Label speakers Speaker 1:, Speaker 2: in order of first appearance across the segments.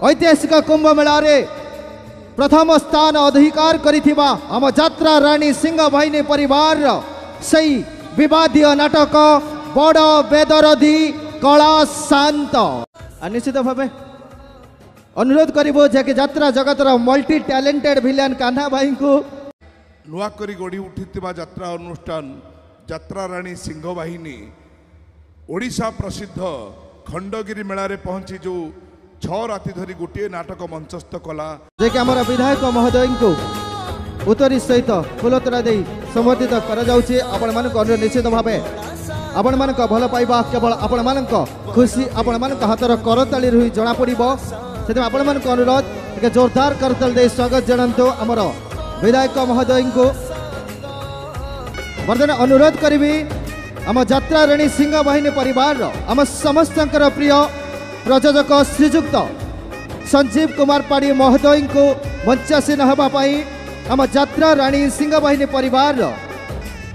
Speaker 1: ऐतिहासिक कुंभ मेला रे प्रथम स्थान अधिकार करिथिबा आम यात्रा रानी सिंह बाहिनी परिवार सही विवादीय नाटक बड़ बेदरदी कला शांत निश्चित भाव अनुरोध करिबो जे कि यात्रा जगतर मल्टी टैलेंटेड विलेन कान्हा भाई को
Speaker 2: नुआकरी गढ़ी उठिथिबा यात्रा अनुष्ठान यात्रा रानी सिंह बाहिनी ओडिशा प्रसिद्ध खंडगिरी मेला रे पहुंची जो 6 राति धरी गोटे नाटक मंचस्थ कला
Speaker 1: जे कि हमर विधायक महोदय को उत्तरी सहित फुलतरा दे संबोधित करा जाउची आपण मानक अनुरोध निश्चित भावे आपण मानक भल पाइबा केवल आपण मानक खुशी आपण मानक हातर करताली रही जना पड़िबो सेते आपण मानक अनुरोध एक जोरदार करताल दे स्वागत जणंतो हमर विधायक महोदय को वर्तमान अनुरोध करी आम यात्रा रानी सिंह बाहिनी परिवार आम समस्त प्रिय प्रयोजक श्रीजुक्त संजीव कुमार पाड़ी महोदय को मंचासीन होगापाई आम यात्रा रानी सिंह बाहिनी परिवार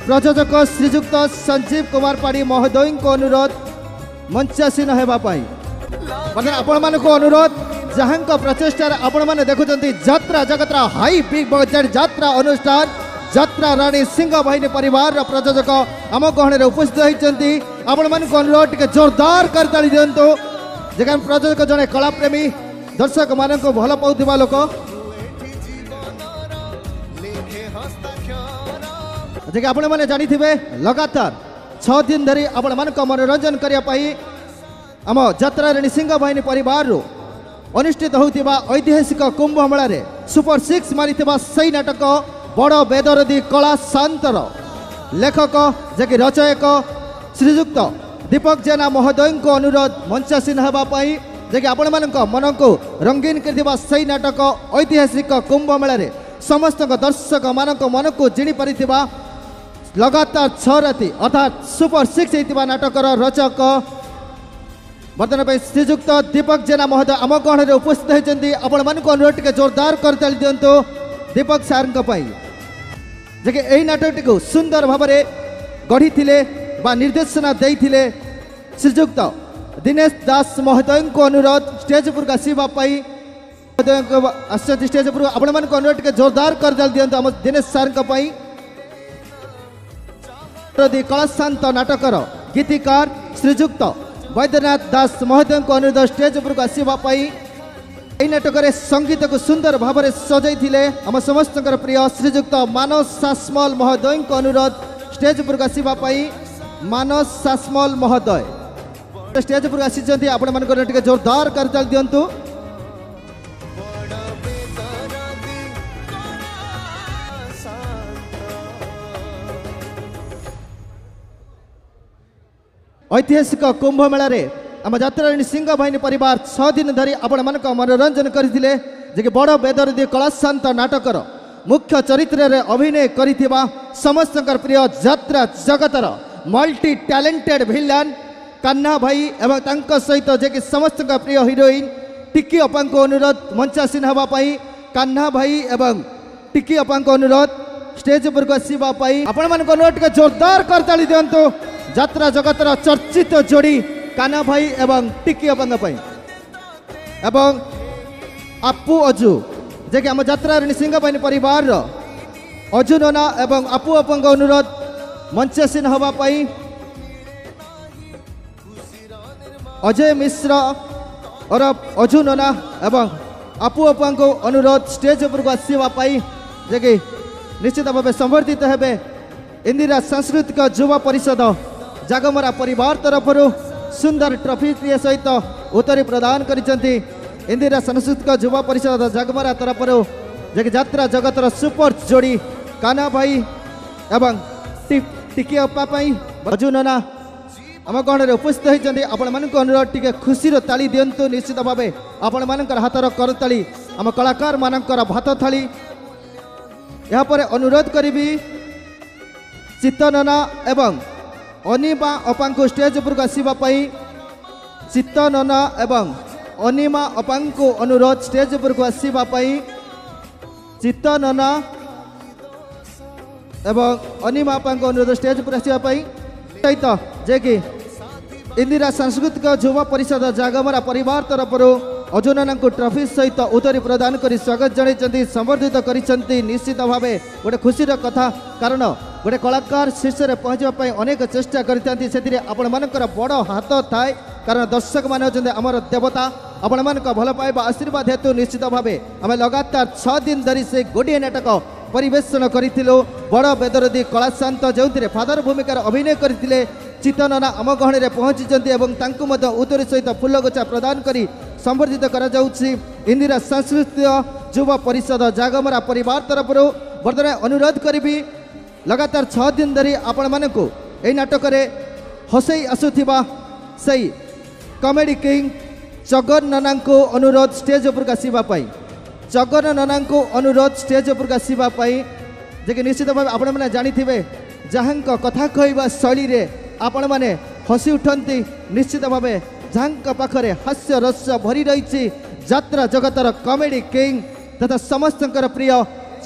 Speaker 1: प्रयोजक श्रीजुक्त संजीव कुमार पाड़ी महोदय को अनुरोध मंचासीन होगापाई वर्तमान आपण मान अनुरोध जहां प्रचेषार आपण मैंने देखुं यात्रा जगतरा हाई बिग बजेट यात्रा अनुष्ठान यात्रा रानी सिंह बाहिनी परिवार प्रयोजक आम गहन उपस्थित होती आपण मान अनुरोध टे जोरदार करताली दिंतु जगह प्रयोजक जड़े कलाप्रेमी दर्शक मान भल पाउथिबा लोक जे आपण मैंने जानिथिबे लगातार 6 दिन धरी आपण मान मनोरंजन करने आम यात्रा रानी सिंह बाहिनी परिवार अनुष्ठित होतिबा ऐतिहासिक कुंभ मेला रे सुपर 6 मारिथिबा सही नाटक बड़ बेदरदी कला शांतर लेखक जे कि रचयक श्रीजुक्त दीपक जेना महोदय को अनुरोध मंचासीन होगापाई जे कि आपण मानक मन को रंगीन करथिबा सही नाटक ऐतिहासिक कुंभ मेला रे समस्त दर्शक मानक मन को जिणी परिथिबा लगातार 6 राति अर्थात सुपर 6 होइतिबा नाटकर रचक वर्तमान श्रीजुक्त दीपक जेना महोदय आम गहन उपस्थित होती आपण मान अनुरोध टे जोरदार करताली दिंतु दीपक सार जे कि यही नाटक को सुंदर भाव में गढ़ी बा निर्देशना देइथिले श्रीजुक्त दिनेश दास महोदय को अनुरोध स्टेज पर आसवाई महोदय को आसती स्टेज पर आपण मान अनुरोध टे जोरदार करताली दिंतु आम दिनेश सार कला शांत नाटकर गीतिकार श्रीजुक्त वैद्यनाथ दास महोदय को अनुरोध स्टेज पर आसवाई यही नाटक संगीत को सुंदर भाव में सजाई आम समस्त प्रिय श्रीजुक्त मानस सासमल महोदय को अनुरोध स्टेज पर आसवाई मानस सासमल महोदय स्टेज पर आसी आपण मान जोरदार करताल दिंतु ऐतिहासिक कुंभ मेला रे आम यात्रा रानी सिंह बाहिनी परिवार 6 दिन धरी आपण मान मनोरंजन करथिले जे कि बड़ बेदरदी कला शांत नाटकर मुख्य चरित्र रे अभिनय करिथिबा समस्त प्रिय यात्रा जगतर मल्टी टैलेंटेड विलेन कान्हा भाई एवं तांको सहित जे कि समस्त प्रिय हिरोइन टिक्की अपा को अनुरोध मंचासीन होगापाई कान्हा भाई एवं टिक्की अपा को अनुरोध स्टेज पर आसवाई आपण मान अनुरोध के जोरदार करताली दिंतु यात्रा जगतर चर्चित जोड़ी कान्हा भाई एवं टिक्की अपा एवं आपू अजू जे कि आम यात्रा रानी सिंह बाहिनी परिवार अजू नना एवं आपू अपा अनुरोध मंचासीन होगापाई अजय मिश्र और अजू नना एवं आपू अपा को अनुरोध स्टेज पर आसवाई जे कि निश्चित भाव संबर्धित हेबे इंदिरा सांस्कृतिक युवा परिषद जागमरा परिवार तरफ सुंदर ट्रॉफी सहित उत्तरी प्रदान करिसेंती इंदिरा सांस्कृतिक युवा परिषद जागमरा तरफ जे कि यात्रा जगतर सुपर जोड़ी कान्हा भाई एवं टिकी अपा अजू नना आम गहन उपस्थित होती आपण मान अनुरोध टे खुशी ताली दिंतु निश्चित भाव आपण मान हाथर करताली आम कलाकार मानकर भात थाली यहाँ अनुरोध करी चित्त नना एवं अनिमा अपा को स्टेज पर आसवाई चित्त नना एवं अनिमा अपा को अनुरोध स्टेज पर आसवाई चित्त नना एवं अनिमा अपा को अनुरोध स्टेज पर आसवाई सहित जे कि इंदिरा सांस्कृतिक युवा परिषद जागमरा परिवार तरफ अजुनना ट्रॉफी सहित उतरी प्रदान कर स्वागत जन संबर्धित कर निश्चित भाव गोटे खुशीर कथा कारण गोटे कलाकार शीर्ष में पहुँचापी अनेक चेष्टा कर बड़ हाथ थाए कारण दर्शक मान आमर देवता आपण मान भल पाइबा आशीर्वाद हेतु निश्चित भाव आम लगातार 6 दिन धरी से गोटे नाटक परिवेषण करूँ बड़ बेदरदी कलाशांत जो फादर भूमिकार अभिनय करते चितनना आम गहणी में पहुंची उतरी सहित फुलगोचा प्रदान कर संबर्धित कर इंदिरा सांस्कृतिक युवा परिषद जागमरा परिवार तरफ बर्तमान अनुरोध करी लगातार 6 दिन धरी आपण मानक यही नाटक हसई आसुथिबा सही कॉमेडी किंग जगन नना को अनुरोध स्टेज उपरक आसवाई जगन नना को अनुरोध स्टेज उपरक आसवाई जे निश्चित भाव आपण मैंने जानी जहाँ कथा कहवा शैली रे आपण मैंने हसी उठती निश्चित भाव जहाँ पाखरे हास्य रस भरी रही यात्रा जगतर कॉमेडी किंग तथा समस्त प्रिय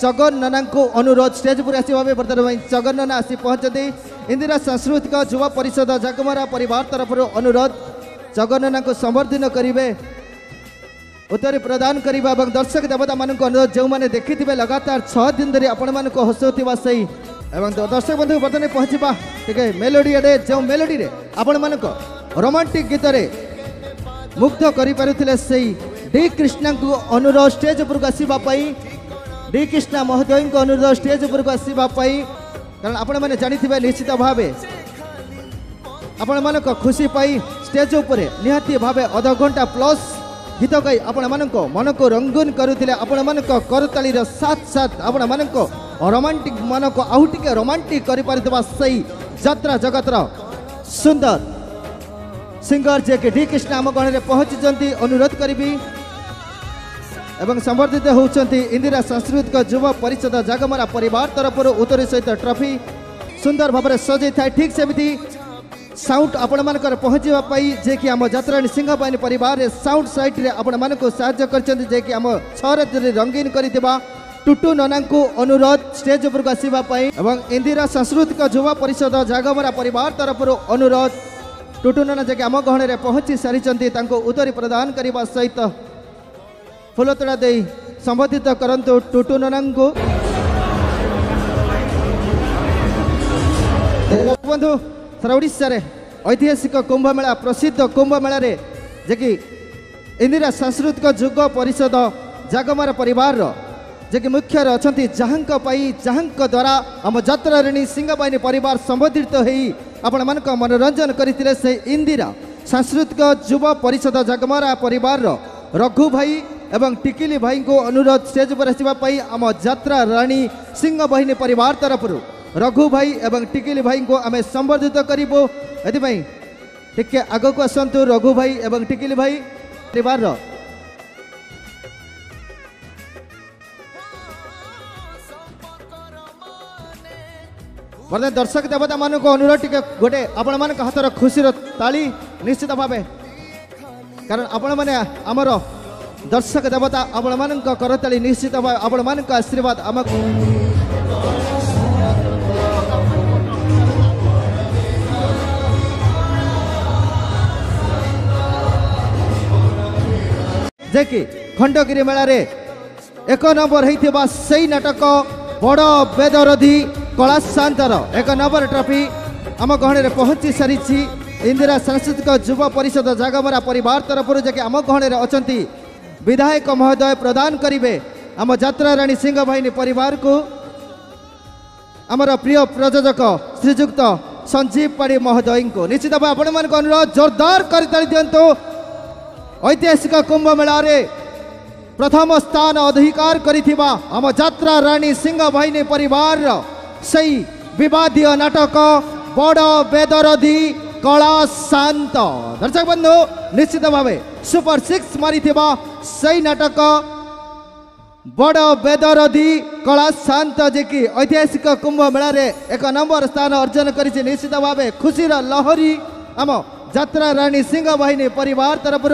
Speaker 1: जगन नना को अनुरोध स्टेज पर आसवा बर्तमान जगन नना आसी पहुंचती इंदिरा सांस्कृतिक युवा परिषद जागमरा परिवार तरफ अनुरोध जगन नना को संबर्धन करेंगे उत्तर प्रदान करने दर्शक देवता मान अनुरोध जो मैंने देखि लगातार 6 दिन धरी आपण मान हसुवा सही एवं दर्शक बंधु बर्तमान पहुँचवा टे मेलोडी आड़े जो मेलोडी आपण मान रोमांटिक गीत मुग्ध करें डी कृष्णा को अनुरोध स्टेज उपरक आसवाई डी कृष्णा महोदय को अनुरोध स्टेज उपरक आसवाई कारण आपण मैंने जानी निश्चित भाव आपण मान खुशी पाई स्टेज उपर निहाती भाव अध घंटा प्लस गीत गाई आपण मन को रंगीन करुले आपण मान करताली साथ साथ आपण मान रोमांटिक मन को आउ टे रोमांटिक करी यात्रा जगतर सुंदर सिंगर जे के डी कृष्ण आम गण में पहुंची अनुरोध करी एवं संबर्धित होती इंदिरा सांस्कृतिक युवा परिषद जागमरा परिवार तरफ उतरी सहित ट्रॉफी सुंदर भाव में सजई था ठीक सेमती साउंड आपण मानकर पहुँचापी जे कि आम यात्राणी सिंह बाहिनी परिवार साउंड साइट रे आपण मान को साहाय्य करछन्ती जे कि आम छर रंगीन करिथिबा टुटू नना को अनुरोध स्टेज उपरक आसवाई एवं इंदिरा सांस्कृतिक युवा परिषद जागमरा परिवार तरफ अनुरोध टुटू नना जे कि आम गहणी में पहुँची सारी उतरी प्रदान करने सहित फुलतोड़ा दे संबोधित करंतु टुटू नना को बंधु सारा ओडिशा रे ऐतिहासिक कुंभ मेला प्रसिद्ध कुंभ मेला रे जे कि इंदिरा सांस्कृतिक युवा परिषद जागमरा परिवार जे कि मुख्य अच्छा जहाँ जहाँ द्वारा आम यात्रारिणी सिंह बाहिनी परिवार संबोधित हो आपण मान मनोरंजन करते से इंदिरा सांस्कृतिक युवा परिषद जागमरा परिवार रघु भाई एवं टिकिली भाई को अनुरोध स्टेज पर आसवाई आम यात्रा राणी सिंह बाहिनी परिवार तरफ रघु भाई एवं टिकिली भाई को आम संबर्धित करूँ टे आग को आसतु रघु भाई एवं टिकिली भाई परिवार बर्तमान दर्शक देवता मान को अनुरोध टे गोटे आपण मान हाथर खुशी ताली निश्चित भाव कारण आपण मैंने आमर दर्शक देवता आपण मान करताली निश्चित भाव आपण मान आशीर्वाद आम जे कि खंडगिरी मेला रे 1 नंबर होइथिबा सही नाटक बड़ बेदरदी कलाशांतर 1 नंबर ट्रॉफी आम गहणी में पहुंची सारी इंदिरा सांस्कृतिक युवा परिषद जागमरा परिवार तरफ जे आम गहणी में अच्छा विधायक महोदय प्रदान करेंगे आम यात्रा राणी सिंह बाहिनी परिवार को आमर प्रिय प्रयोजक श्रीजुक्त संजीव पाड़ी महोदय को निश्चित भाव आपण मान अनुरोध जोरदार कर दिंतु ऐतिहासिक कुंभ मेला रे प्रथम स्थान अधिकार करिथिबा आम यात्रा राणी सिंह बाहिनी परिवार सही विवादीय नाटक बड़ बेदरदी कला शांत दर्शक बंधु निश्चित भाव सुपर 6 मारी सही नाटक बड़ बेदरदी कला शांत जे कि ऐतिहासिक कुंभ मेला रे 1 नंबर स्थान अर्जन करिछि निश्चित भाव खुशीर लहरी आम यात्रा राणी सिंह बाहिनी परिवार तरफ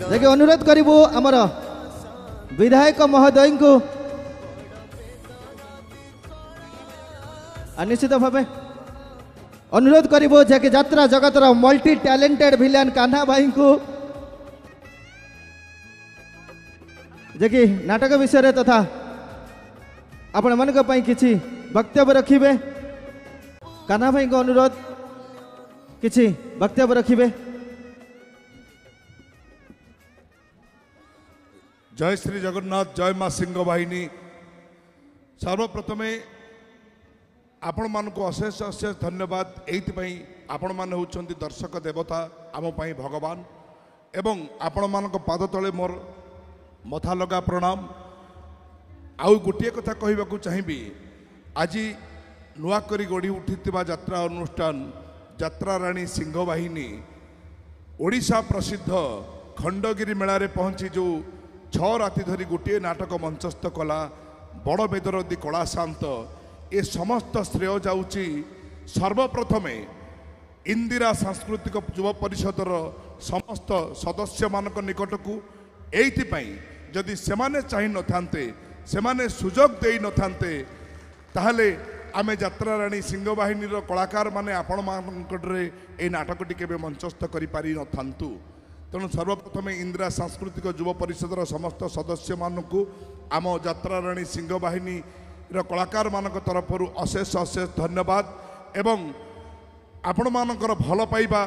Speaker 1: देखिए अनुरोध करूँ आमर विधायक महोदय को निश्चित भाव अनुरोध करिबो जे कि यात्रा जगतर मल्टी टैलेंटेड विलेन कान्हा भाई को जे कि नाटक विषय रे तथा आपण मन को पई किछि वक्तव्य रखिबे। कान्हा भाई को अनुरोध किछि वक्तव्य रखिबे।
Speaker 2: जय श्री जगन्नाथ, जय माँ सिंह बाहिनी। सर्वप्रथमे आपण मान को अशेष अशेष धन्यवाद। एइथिपाई आपण मान होउछन्ति दर्शक देवता, आम पाई भगवान, एवं आपण मान को पाद तले मोर मथा लगा प्रणाम। आउ गोटे कथा कहबाकू चाहिबी, आज नुआकरी गढ़ी उठिथिबा यात्रा अनुष्ठान यात्रा राणी सिंह बाहिनी ओडिशा प्रसिद्ध खंडगिरी मेला पहुंची जो 6 राति धरी गोटे नाटक मंचस्थ कला बड़ बेदरदी कला शांत। ए समस्त श्रेय जाउची सर्वप्रथमे इंदिरा सांस्कृतिक युव परिषदर समस्त सदस्य मानक निकटकू। एइथिपाई जदि सेमाने चाहि न थांते, सेमाने सुजोग देई न थांते, ताहले आमे यात्रा राणी सिंह बाहिनीर कलाकार माने आपण मानकटरे ए नाटकटी केबे मंचस्थ करि पारि न थांतु। तेणु सर्वप्रथमे इंदिरा सांस्कृतिक युव परिषदर समस्त सदस्य मानकू आम यात्रा राणी सिंह बाहिनी कलाकार मानक तरफरु अशेष अशेष धन्यवाद। एवं आपण मानकर भल पाइबा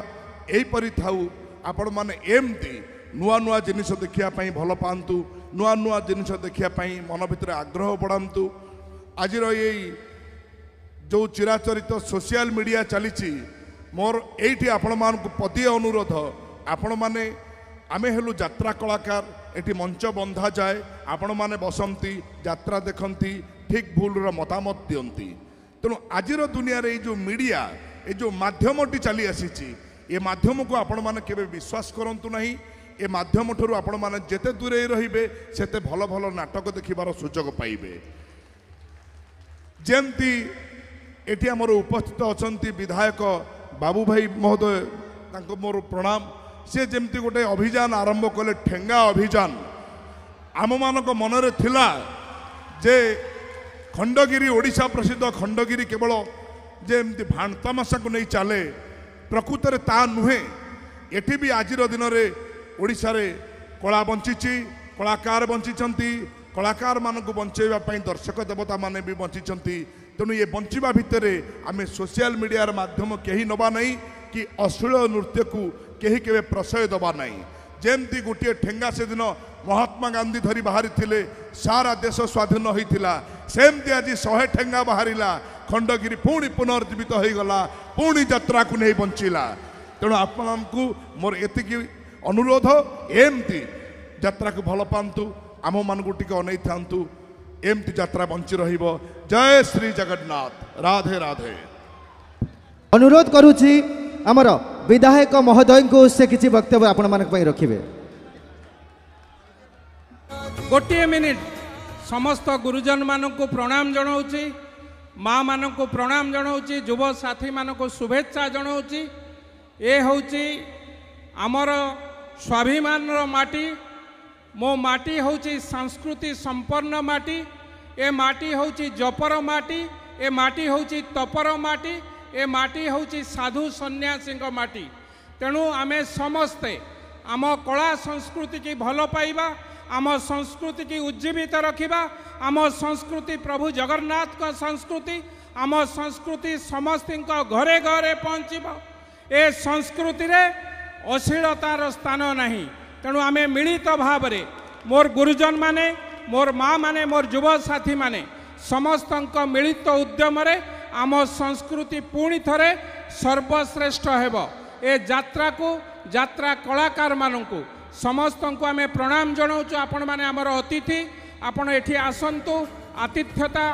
Speaker 2: एहिपरि थाउ। आपण माने एमती नुआ नुआ जिनिस देखिया पई भल पांतु, नुआ नुआ जिनिस देखिया पई मन भितर आग्रह बढ़ांतु। आजिर एई जो चिराचरित सोशल मीडिया चली मोर एठी आपण मानकु पदीय अनुरोध, आपण माने आमे हेलु यात्रा कलाकार, एठी मंच बंधा जाए, आपण माने बसंती यात्रा देखंती, ठीक भूल मतामत दियंती। तेणु आजिर दुनिया रे जो मीडिया ए जो माध्यमटी चली आसी ए माध्यम को आपण माने केबे विश्वास करंतु नहीं। ए माध्यम ठरू आपण माने जेते दूरे रहिबे सेते भल भल नाटक देखिबार सुजोग पाइबे। जेमती एटी आमर उपस्थित अछंती विधायक बाबू भाई महोदय, तांको मोर प्रणाम। से जेमती गोटे अभियान आरंभ कले, ठेंगा अभियान। आम मानक मनरे थिला जे खंडगिरी ओडिशा प्रसिद्ध खंडगिरी केवल जेमती भांतामाशा को नहीं चले, प्रकृत रे ता नुहे। एठी भी आजिर दिन रे ओडिशा रे कला बंचिची, कलाकार बंचिचंती, कलाकार मानकु बंचेबा पई दर्शक देवता माने भी बंचिचंती। तेणु ये बंचिबा भितरे आमे सोशल मीडिया माध्यम कहीं नबा नहीं कि अश्लील नृत्य को कहीं केवे प्रशय दबा नहीं। जेमती गोटे ठेंगा से दिन महात्मा गांधी धरी बाहरी थिले, सारा देश स्वाधीन होइथिला, सेमती आज 100 ठेंगा बाहरिला, खंडगिरी पुणी पुनर्जीवित हो गला, पुणी यात्रा को नहीं बंचिला। तेणु आपको मोर एतिकी अनुरोध, एमती यात्रा को भल पांतु, आम मान को टिके अनै थांतु, एमती यात्रा बंची रहिबो। जय श्री जगन्नाथ, राधे राधे।
Speaker 1: अनुरोध करुछि आमर विधायक महोदय को से किछि वक्तव्य आपण मानक पई रखिबे।
Speaker 3: गोटे मिनिट समस्त गुरुजन मानक प्रणाम जनाऊँगी, माँ मानक प्रणाम जनाऊँगी, युव साथी मानक शुभेच्छा जनाऊँगी। ए होची आमर स्वाभिमान माटी, मो माटी होची संस्कृति संपन्न माटी, ए माटी होची जपर माटी, ए माटी होची तपर माटी, ए माटी होची साधु सन्यासी माटी। तेणु आमे समस्ते आम कला संस्कृति की भल पाइबा, आम संस्कृति की उज्जीवित रखिबा। आम संस्कृति प्रभु जगन्नाथ का संस्कृति, आम संस्कृति समस्त घरे घरे पहुँचब। ए संस्कृति रे अश्लीलतार स्थान नहीं। तेणु आमे मिलित भाव रे मोर गुरुजन माने, मोर माँ माने, मोर युव साथी माने समस्त मिलित उद्यम रे आम संस्कृति पुणी थरे सर्वश्रेष्ठ हेब। ए यात्रा को यात्रा कलाकार मानू समस्त को आमे प्रणाम जनाऊँ। आपण माने आमर अतिथि, आपण एठी आसंतु, आतिथ्यता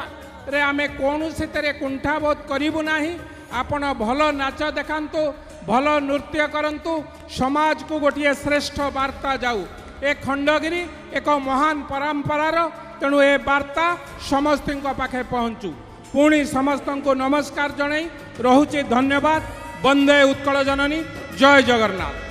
Speaker 3: रे आमे कौनसी कुंठाबोध करिबु नाही। आपण भल नाच देखांतु, भल नृत्य करंतु, समाज को गोटे श्रेष्ठ वार्ता जाऊ। ए खंडगिरी एक महान परंपरार, तेणु ए वार्ता समस्त पाखे पहुँचू। पुणी समस्त को नमस्कार जनाई रहुछि। धन्यवाद। वंदे उत्कल जननी। जय जगन्नाथ।